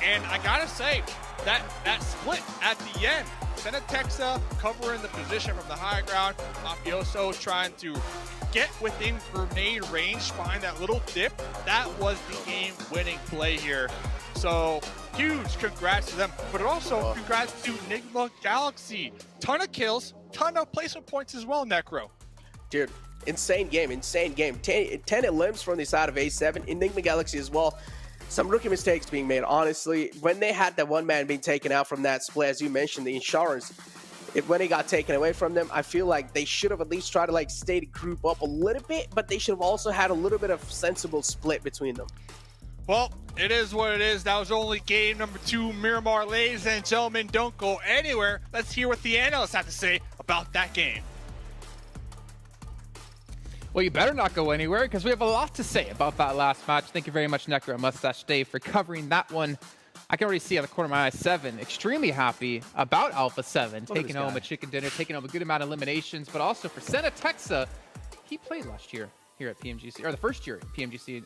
S5: And I gotta say, that split at the end, Senatexa covering the position from the high ground, Mafioso trying to get within grenade range, find that little dip. That was the game-winning play here. So, huge congrats to them, but also congrats to Enigma Galaxy. Ton of kills, ton of placement points as well, Necro.
S6: Dude, insane game, insane game. 10 elims from the side of A7, Enigma Galaxy as well. Some rookie mistakes being made, honestly. When they had that one man being taken out from that split, as you mentioned, the insurance, when it got taken away from them, I feel like they should have at least tried to like stay to group up a little bit, but they should have also had a little bit of sensible split between them.
S5: Well, it is what it is. That was only game number 2, Miramar. Ladies and gentlemen, don't go anywhere. Let's hear what the analysts have to say about that game.
S3: Well, you better not go anywhere because we have a lot to say about that last match. Thank you very much, Necro and Mustache Dave, for covering that one. I can already see out of the corner of my eye, 7 extremely happy about Alpha 7, taking home a chicken dinner, taking home a good amount of eliminations, but also for Senatexa, he played last year here at PMGC, or the first year at PMGC,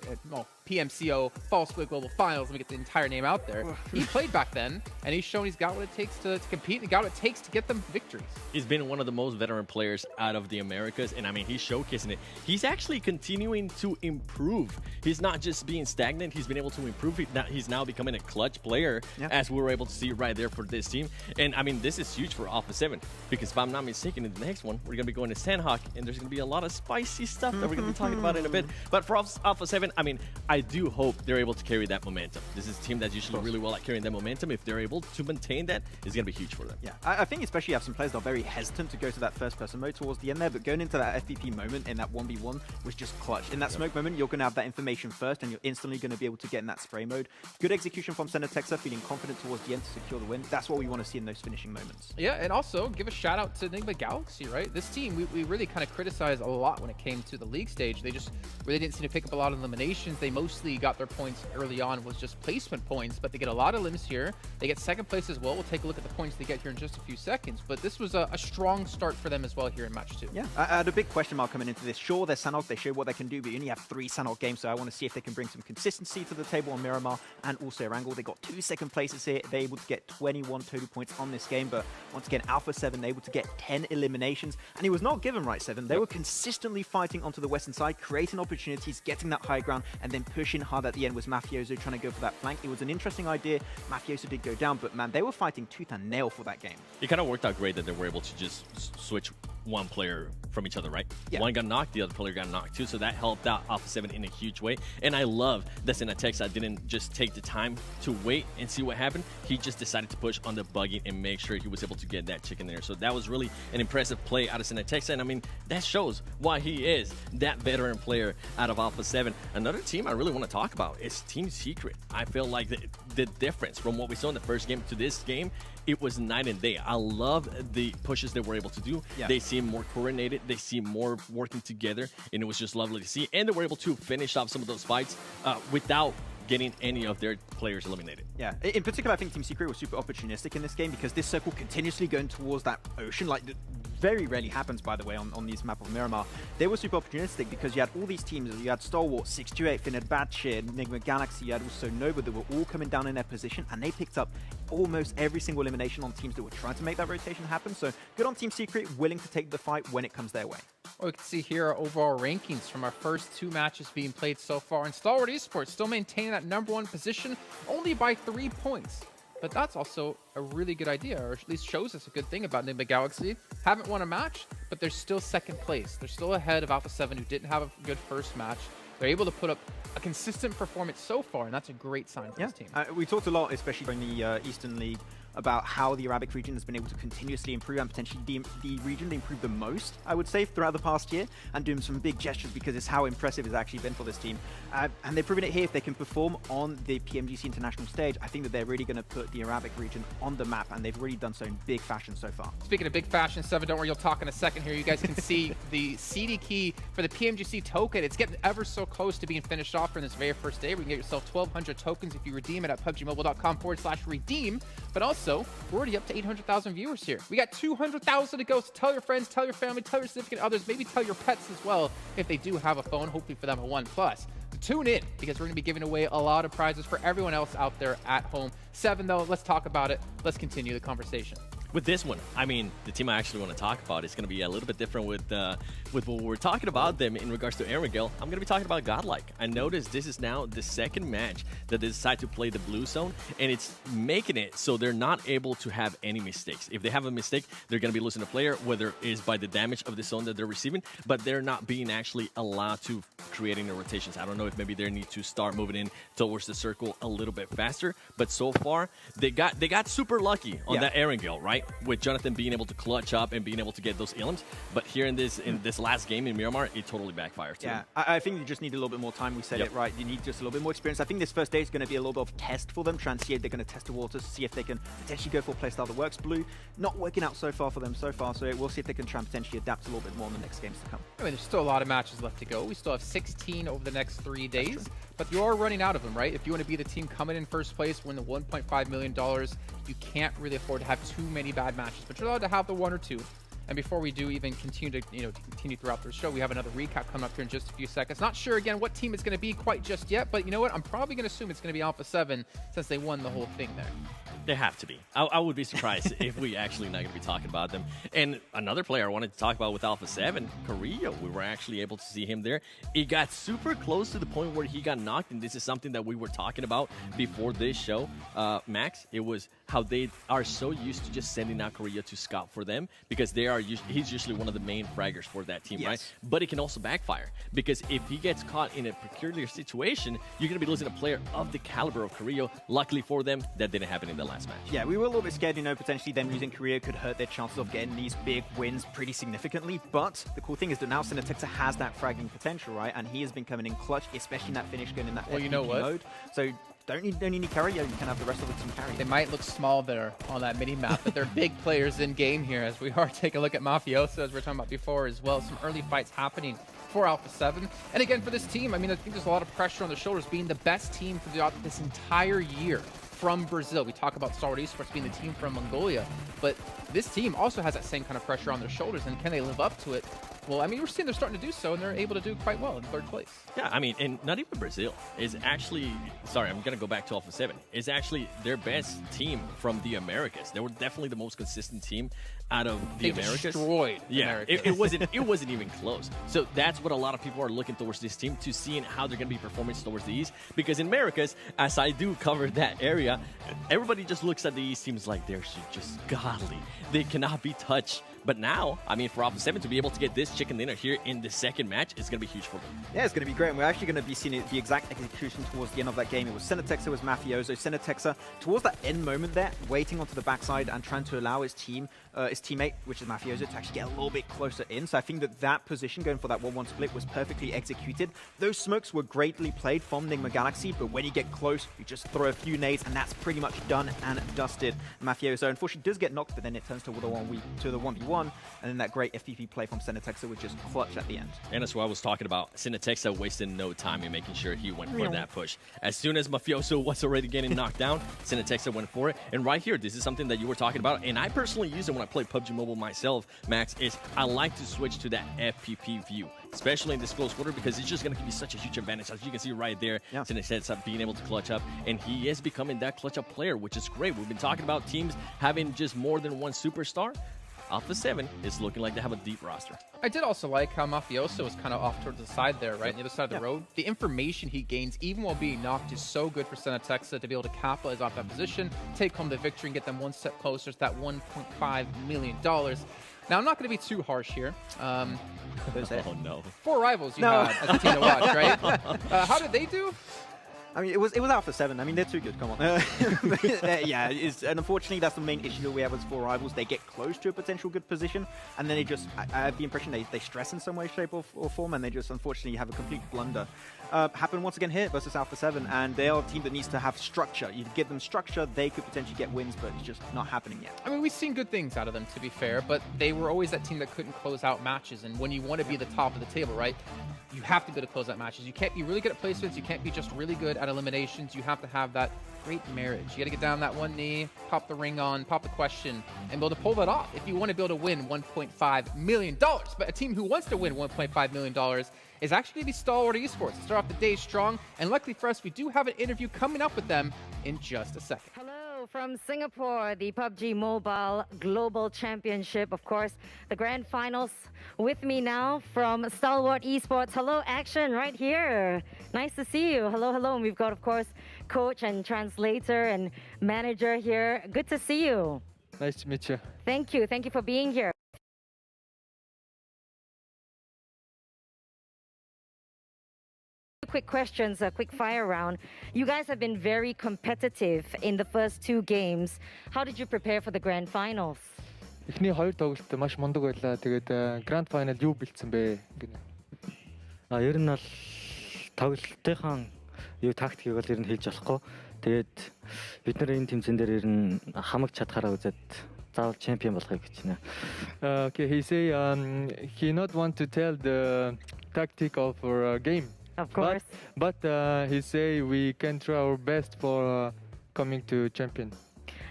S3: PMCO, Fall Split Global Finals. Let me get the entire name out there. He played back then, and he's shown he's got what it takes to compete and got what it takes to get them victories.
S1: He's been one of the most veteran players out of the Americas, and I mean, he's showcasing it. He's actually continuing to improve. He's not just being stagnant. He's been able to improve. He's now becoming a clutch player, as we were able to see right there for this team. And I mean, this is huge for Alpha 7, because if I'm not mistaken, in the next one, we're going to be going to Sandhawk, and there's going to be a lot of spicy stuff that we're going to be talking about in a bit. But for Alpha 7, I mean, I do hope they're able to carry that momentum. This is a team that's usually really well at carrying that momentum. If they're able to maintain that, it's going to be huge for them.
S2: Yeah, I think especially you have some players that are very hesitant to go to that first-person mode towards the end there, but going into that FPP moment in that 1v1 was just clutch. In that smoke moment, you're going to have that information first, and you're instantly going to be able to get in that spray mode. Good execution from Senatexa, feeling confident towards the end to secure the win. That's what we want to see in those finishing moments.
S3: Yeah, and also give a shout out to Enigma Galaxy, right? This team, we really kind of criticized a lot when it came to the league stage. They just really didn't seem to pick up a lot of eliminations. They mostly got their points early on was just placement points, but they get a lot of limbs here. They get second place as well. We'll take a look at the points they get here in just a few seconds, but this was a strong start for them as well here in match 2.
S2: Yeah, I had a big question mark coming into this. Sure, they're Sanhok, they show what they can do, but you only have 3 Sanhok games, so I want to see if they can bring some consistency to the table on Miramar and also Erangel. They got 2 second places here. They're able to get 21 total points on this game, but once again, Alpha 7 able to get 10 eliminations, and he was not given right 7. They were consistently fighting onto the western side side, creating opportunities, getting that high ground, and then pushing hard at the end was Mafioso trying to go for that flank. It was an interesting idea. Mafioso did go down, but man, they were fighting tooth and nail for that game.
S1: It kind of worked out great that they were able to just switch one player from each other, right?
S2: Yeah.
S1: One got knocked, the other player got knocked too, so that helped out Alpha 7 in a huge way. And I love that Senatexa didn't just take the time to wait and see what happened. He just decided to push on the buggy and make sure he was able to get that chicken there. So that was really an impressive play out of Senatexa, and I mean, that shows why he is that veteran player out of Alpha 7. Another team I really want to talk about is Team Secret. I feel like the difference from what we saw in the first game to this game, it was night and day. I love the pushes they were able to do.
S2: Yeah.
S1: They seem more coordinated. They seem more working together, and it was just lovely to see. And they were able to finish off some of those fights without getting any of their players eliminated.
S2: Yeah, in particular, I think Team Secret was super opportunistic in this game because this circle continuously going towards that ocean, like very rarely happens, by the way, on these map of Miramar. They were super opportunistic because you had all these teams. You had Stalwart, 628, Fined Batshit, Enigma Galaxy, you had also Nova that were all coming down in their position, and they picked up almost every single elimination on teams that were trying to make that rotation happen. So good on Team Secret, willing to take the fight when it comes their way.
S3: Well, we can see here our overall rankings from our first 2 matches being played so far. And Stalwart Esports still maintaining that #1 position only by 3 points. But that's also a really good idea, or at least shows us a good thing about Enigma Galaxy. Haven't won a match, but they're still second place. They're still ahead of Alpha 7, who didn't have a good first match. They're able to put up a consistent performance so far, and that's a great sign for this team.
S2: We talked a lot, especially in the Eastern League, about how the Arabic region has been able to continuously improve, and potentially the region they improved the most, I would say, throughout the past year, and doing some big gestures because it's how impressive it's actually been for this team. And they've proven it here. If they can perform on the PMGC international stage, I think that they're really going to put the Arabic region on the map, and they've really done so in big fashion so far.
S3: Speaking of big fashion, 7, don't worry, you'll talk in a second here. You guys can see the CD key for the PMGC token. It's getting ever so close to being finished off in this very first day. We can get yourself 1,200 tokens if you redeem it at PUBGMobile.com/redeem. But also, we're already up to 800,000 viewers here. We got 200,000 to go, so tell your friends, tell your family, tell your significant others, maybe tell your pets as well if they do have a phone, hopefully for them a OnePlus. Tune in, because we're going to be giving away a lot of prizes for everyone else out there at home. 7, though, let's talk about it. Let's continue the conversation.
S1: With this one, I mean, the team I actually want to talk about is going to be a little bit different with what we're talking about them in regards to Erangel. I'm going to be talking about Godlike. I noticed this is now the second match that they decide to play the blue zone, and it's making it so they're not able to have any mistakes. If they have a mistake, they're going to be losing a player, whether it is by the damage of the zone that they're receiving, but they're not being actually allowed to create any rotations. I don't know if maybe they need to start moving in towards the circle a little bit faster, but so far, they got super lucky on that Erangel, right? With Jonathan being able to clutch up and being able to get those elims, but here in this last game in Miramar, it totally backfired too.
S2: Yeah, I think you just need a little bit more time. We said it right. You need just a little bit more experience. I think this first day is going to be a little bit of test for them. Try and see if they're going to test the waters, see if they can potentially go for a playstyle that works. Blue, not working out so far for them so far, so we'll see if they can try and potentially adapt a little bit more in the next games to come.
S3: I mean, there's still a lot of matches left to go. We still have 16 over the next 3 days, but you are running out of them, right? If you want to be the team coming in first place, win the $1.5 million, you can't really afford to have too many bad matches, but you're allowed to have the 1 or 2. And before we do even continue to continue throughout the show, we have another recap coming up here in just a few seconds. Not sure again what team it's going to be quite just yet, but you know what? I'm probably going to assume it's going to be Alpha 7 since they won the whole thing there.
S1: They have to be. I would be surprised if we actually not going to be talking about them. And another player I wanted to talk about with Alpha 7, Carrillo, we were actually able to see him there. It got super close to the point where he got knocked, and this is something that we were talking about before this show, Max. It was how they are so used to just sending out Carrillo to scout for them because he's usually one of the main fraggers for that team, right? But it can also backfire because if he gets caught in a peculiar situation, you're going to be losing a player of the caliber of Carrillo. Luckily for them, that didn't happen in the last match.
S2: Yeah, we were a little bit scared, potentially them using Korea could hurt their chances of getting these big wins pretty significantly, but the cool thing is that now Senatexa has that fragging potential, right? And he has been coming in clutch, especially in that finish gun in that
S3: Well, you know what?
S2: mode. So don't need Carrillo, you can have the rest of the team carry.
S3: They might look small there on that mini-map, but they're big players in game here as we are taking a look at Mafioso, as we were talking about before as well. Some early fights happening for Alpha 7. And again, for this team, I mean, I think there's a lot of pressure on their shoulders being the best team for this entire year from Brazil. We talk about Stalwart Esports being the team from Mongolia, but this team also has that same kind of pressure on their shoulders, and can they live up to it? Well, I mean, we're seeing they're starting to do so, and they're able to do quite well in third place.
S1: Yeah, I mean, and not even Brazil is actually, sorry, I'm going to go back to Alpha 7, is actually their best team from the Americas. They were definitely the most consistent team out of the Americas.
S3: Destroyed
S1: Yeah,
S3: America.
S1: it wasn't even close. So that's what a lot of people are looking towards this team, to seeing how they're going to be performing towards the East. Because in Americas, as I do cover that area, everybody just looks at the East teams like they're just godly. They cannot be touched. But now, I mean, for Alpha 7 to be able to get this chicken dinner here in the second match is going to be huge for them.
S2: Yeah, it's going to be great. And we're actually going to be seeing the exact execution towards the end of that game. It was Senatexa, it was Mafioso. Senatexa, towards that end moment there, waiting onto the backside and trying to allow his teammate, which is Mafioso, to actually get a little bit closer in. So I think that position, going for that 1-1 split, was perfectly executed. Those smokes were greatly played from Nigma Galaxy, but when you get close, you just throw a few nades, and that's pretty much done and dusted. Mafioso, unfortunately, does get knocked, but then it turns to the 1v1, and then that great FPP play from Senatexa was just clutch at the end.
S1: And that's what I was talking about. Senatexa wasted no time in making sure he went for that push. As soon as Mafioso was already getting knocked down, Senatexa went for it. And right here, this is something that you were talking about, and I personally use it when I play PUBG Mobile myself, Max, is I like to switch to that FPP view, especially in this close quarter, because it's just going to give you such a huge advantage. As you can see right there, Senatexa being able to clutch up, and he is becoming that clutch up player, which is great. We've been talking about teams having just more than one superstar. Alpha 7 is looking like they have a deep roster.
S3: I did also like how Mafioso was kind of off towards the side there, right? On the other side of the road. The information he gains, even while being knocked, is so good for Senatexa to be able to capitalize off that position, take home the victory, and get them one step closer to that $1.5 million. Now, I'm not going to be too harsh here.
S1: Oh, no.
S3: 4 rivals you had as a team to watch, right? How did they do?
S2: I mean, it was Alpha 7. I mean, they're too good. Come on. Yeah, and unfortunately, that's the main issue that we have with 4 rivals. They get close to a potential good position, and then I have the impression they stress in some way, shape, or form, and they just unfortunately have a complete blunder. Happen once again here versus Alpha 7, and they are a team that needs to have structure. You give them structure, they could potentially get wins, but it's just not happening yet.
S3: I mean, we've seen good things out of them, to be fair, but they were always that team that couldn't close out matches, and when you want to be the top of the table, right, you have to be able to close out matches. You can't be really good at placements. You can't be just really good at eliminations. You have to have that great marriage. You got to get down that one knee, pop the ring on, pop the question, and be able to pull that off if you want to be able to win $1.5 million. But a team who wants to win $1.5 million is actually going to be Stalwart Esports. To start off the day strong, and luckily for us, we do have an interview coming up with them in just a second.
S7: Hello from Singapore, the PUBG Mobile Global Championship, of course, the grand finals. With me now from Stalwart Esports. Hello, Action, right here. Nice to see you. Hello, hello. And we've got, of course, coach and translator and manager here. Good to see you.
S8: Nice to meet you.
S7: Thank you. Thank you for being here. Quick questions, a quick fire round. You guys have been very competitive in the first 2 games. How did you prepare for the grand finals?
S8: Эхний 2 тоглолт маш мундаг байлаа. Тэгээд Grand Final юу бэлдсэн бэ?
S9: Ер нь бол тоглолтынхаа юу тактикийг бол ер нь хэлж болохгүй. Тэгээд бид нар энэ тэмцээн дээр ер нь хамаг чадхаараа үзээд заавал чемпион болохыг гэж байна.
S8: Okay, he say he not want to tell the tactic of our game.
S7: Of course.
S8: But he say we can try our best for coming to champion.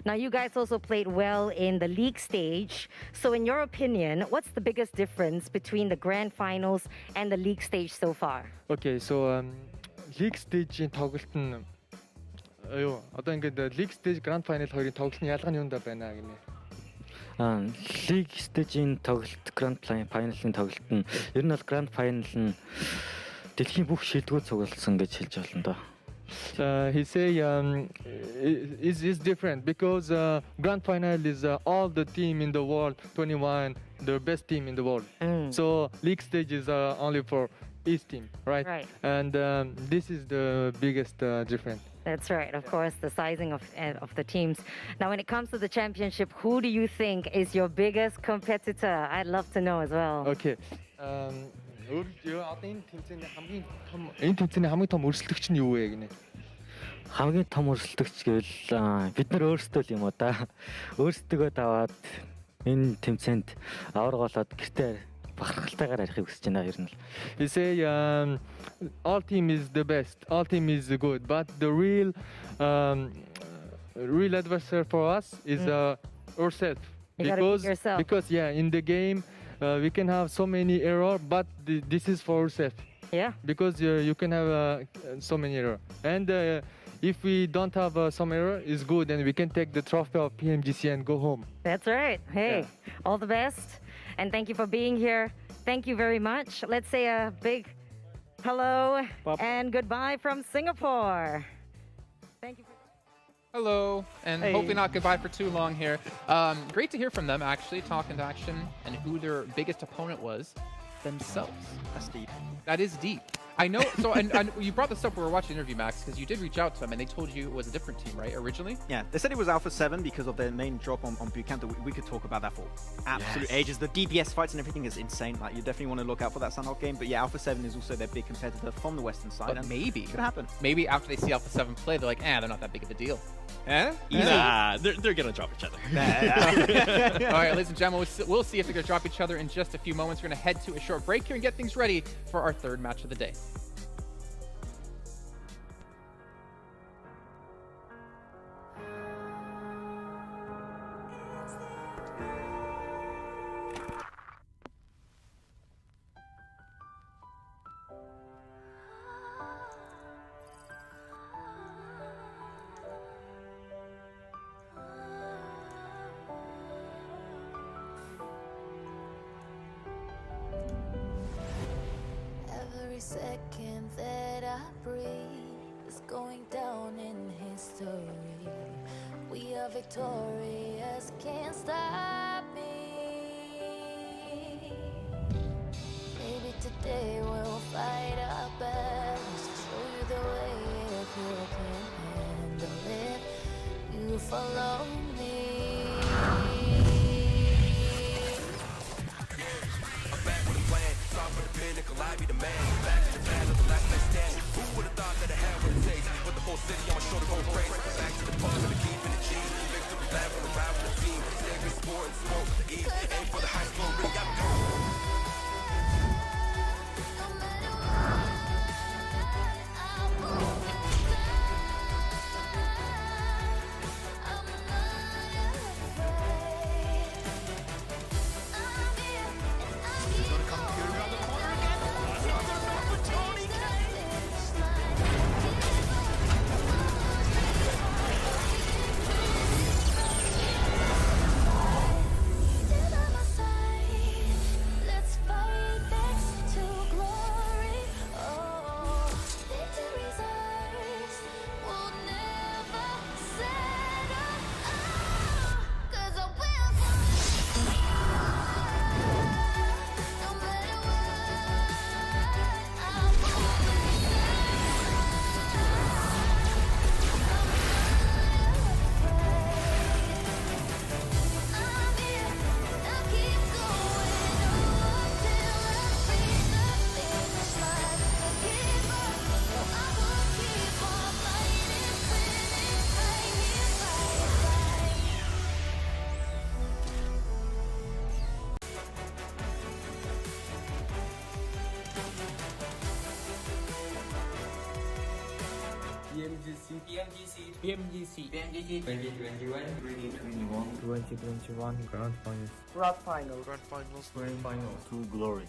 S7: Now, you guys also played well in the league stage. So in your opinion, what's the biggest difference between the grand finals and the league stage so far?
S8: Okay, so league stage-ийн тоглолт нь одоо ингээд league stage grand final хоёрын тоглолтын ялгаа нь юунд байна гинэ?
S9: League stage-ийн тоглолт grand final-ын тоглолт нь ер нь бол grand final нь дэлхийн бүх шилдэгүүд цугласан гэж хэлж болно доо.
S8: He say is different because grand final is all the team in the world, 21, the best team in the world. So league stage is only for each team, right?
S7: Right.
S8: And this is the biggest difference.
S7: That's right, of course, the sizing of the teams. Now, when it comes to the championship, who do you think is your biggest competitor? I'd love to know as well.
S8: Okay. Энэ тэмцээний хамгийн том өрсөлдөгч нь юу вэ гинэ?
S9: Хамгийн том өрсөлдөгч гэвэл бид нар өөрсдөө л юм уу да. Өөрсдөө даваад энэ тэмцээнд авраг болоод гэртээ бахархалтайгаар арихыг хүсэж байна ер нь.
S8: He say all team is the best, all team is good, but the real adversary for us is ourselves.
S7: You gotta beat yourself.
S8: Because in the game we can have so many error, but this is for safe.
S7: Yeah.
S8: Because you can have so many error. And if we don't have some error, it's good, and we can take the trophy of PMGC and go home.
S7: That's right. Hey,
S8: Yeah.
S7: all the best. And thank you for being here. Thank you very much. Let's say a big hello and goodbye from Singapore. Thank you.
S3: Hello, and hopefully not goodbye for too long here. Great to hear from them, actually, talking to Action and who their biggest opponent was themselves.
S2: That's deep.
S3: That is deep. I know. So, and you brought this up when we were watching the interview, Max, because you did reach out to them, and they told you it was a different team, right, originally?
S2: Yeah, they said it was Alpha 7 because of their main drop on boot camp. We could talk about that for absolute ages. The DPS fights and everything is insane. Like, you definitely want to look out for that Sunhawk game. But yeah, Alpha 7 is also their big competitor from the western side.
S3: But
S2: and
S3: maybe.
S2: Could happen.
S3: Maybe after they see Alpha 7 play, they're like, they're not that big of a deal. Eh?
S1: Nah, they're going to drop each other.
S3: All right, ladies and gentlemen, we'll see if they're going to drop each other in just a few moments. We're going to head to a short break here and get things ready for our third match of the day.
S10: Every second that I breathe is going down in history. We are victorious, can't stop me. Maybe today we'll fight our battles, show you the way if you can handle it. You follow me.
S11: PMGC 2021 Grand Finals.
S5: Grand finals.
S11: To glory.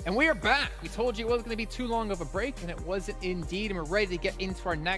S3: And we are back. We told you it wasn't going to be too long of a break, and it wasn't indeed. And we're ready to get into our next